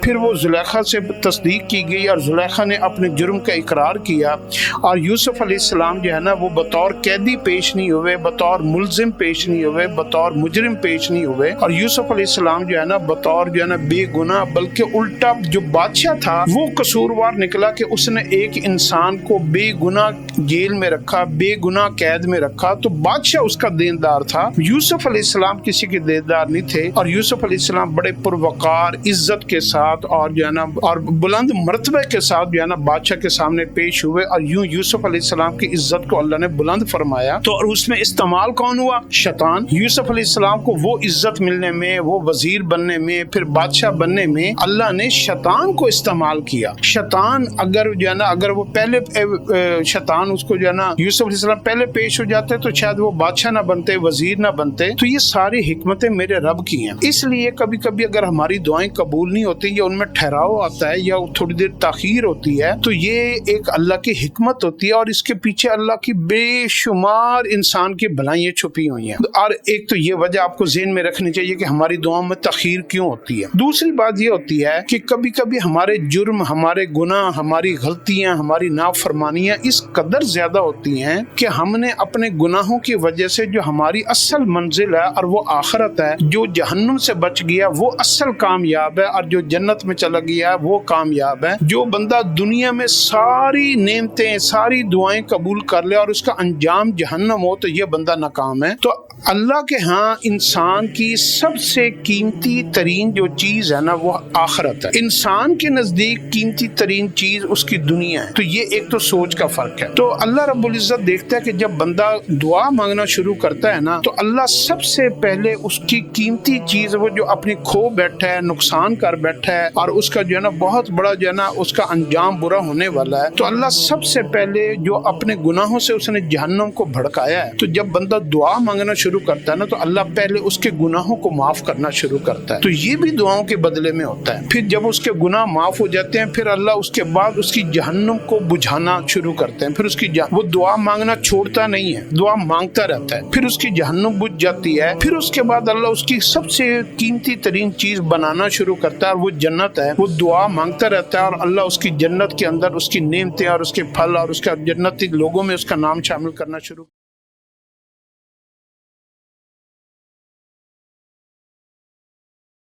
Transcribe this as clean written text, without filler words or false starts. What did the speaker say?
پھر وہ زلیخا سے تصدیق کی گئی اور زلیخا نے اپنے جرم کا اقرار کیا، اور یوسف علیہ السلام جو ہے نا وہ بطور قیدی پیش نہیں ہوئے، بطور ملزم پیش نہیں ہوئے، بطور مجرم پیش نہیں ہوئے، اور یوسف علیہ السلام جو ہے نا بطور جو ہے نا بے گناہ، بلکہ الٹا جو بادشاہ تھا وہ قصوروار نکلا کہ اس نے ایک انسان کو بے گناہ جیل میں رکھا، بے گناہ قید میں رکھا، تو بادشاہ اس کا دیندار تھا، یوسف علیہ السلام کسی کے دیندار نہیں تھے، اور یوسف علیہ السلام بڑے پروقار عزت کے ساتھ اور جو ہے نا اور بلند مرتبے کے ساتھ جو ہے نا بادشاہ کے سامنے پیش ہوئے، اور یوں یوسف علیہ السلام کی عزت کو اللہ نے بلند فرمایا۔ تو اور اس میں استعمال کون ہوا؟ شیطان۔ یوسف علیہ السلام کو وہ عزت ملنے میں، وہ وزیر بننے میں، پھر بادشاہ بننے میں اللہ نے شیطان کو استعمال کیا۔ شیطان اگر جو ہے نا اگر وہ پہلے شیطان اس کو جو ہے نا یوسف علیہ السلام پہلے پیش ہو جاتے تو شاید وہ بادشاہ نہ بنتے، وزیر نہ بنتے۔ تو یہ ساری حکمتیں میرے رب کی ہیں، اس لیے کبھی کبھی اگر ہماری دعائیں قبول نہیں ہوتی یا ان میں ٹھہراؤ آتا ہے یا تھوڑی دیر تاخیر ہوتی ہے تو یہ ایک اللہ کی حکمت ہوتی ہے، اور اس کے پیچھے اللہ کی بے شمار انسان کی بھلائیاں چھپی ہوئی ہیں۔ اور ایک تو یہ وجہ آپ کو ذہن میں رکھنی چاہیے کہ ہماری دعاؤں میں تاخیر کیوں ہوتی ہے۔ دوسری بات یہ ہوتی ہے کہ کبھی کبھی ہمارے جرم، ہمارے گناہ، ہماری غلطیاں، ہماری نافرمانیاں اس قدر زیادہ ہوتی ہیں کہ ہم نے اپنے گناہوں کی وجہ سے جو ہماری اصل منزل ہے اور وہ آخرت ہے، جو جہنم سے بچ گیا وہ اصل کامیاب ہے، اور جو جنت میں چلا گیا وہ کامیاب ہے۔ جو بندہ دنیا میں ساری نعمتیں، ساری دعائیں قبول کر لے اور اس کا انجام جہنم ہو تو یہ بندہ ناکام ہے۔ تو اللہ کے ہاں انسان کی سب سے قیمتی ترین جو چیز ہے نا وہ آخرت ہے۔ انسان کے نزدیک قیمتی ترین چیز اس کی دنیا ہے۔ تو یہ ایک تو سوچ کا فرق ہے۔ تو اللہ رب العزت دیکھتا ہے کہ جب بندہ دعا مانگنا شروع کرتا ہے نا تو اللہ سب سے پہلے اس کی قیمتی چیز وہ جو اپنی کھو بیٹھا ہے، نقصان کر بیٹھا ہے، اور اس کا جو ہے نا بہت بڑا جو ہے نا اس کا انجام برا ہونے والا ہے، تو اللہ سب سے پہلے جو اپنے گناہوں سے اس نے جہنم کو بھڑکایا ہے، تو جب بندہ دعا مانگنا شروع کرتا ہے نا تو اللہ پہلے اس کے گناہوں کو معاف کرنا شروع کرتا ہے۔ تو یہ بھی دعاؤں کے بدلے میں ہوتا ہے۔ پھر جب اس کے گناہ معاف ہو جاتے ہیں پھر اللہ اس کے بعد اس کی جہنم کو بجھانا شروع کرتے ہیں، پھر اس کی وہ دعا مانگنا چھوڑتا نہیں ہے، دعا مانگتا رہتا ہے، پھر اس کی جہنم بجھ جاتی ہے، پھر اس کے بعد اللہ اس کی سب سے قیمتی ترین چیز بنانا شروع کرتا ہے، اور وہ جنت ہے۔ وہ دعا مانگتا رہتا ہے اور اللہ اس کی جنت کے اندر اس کی نعمتیں اور اس کے پھل اور اس کا جنتی لوگوں میں اس کا نام شامل کرنا شروع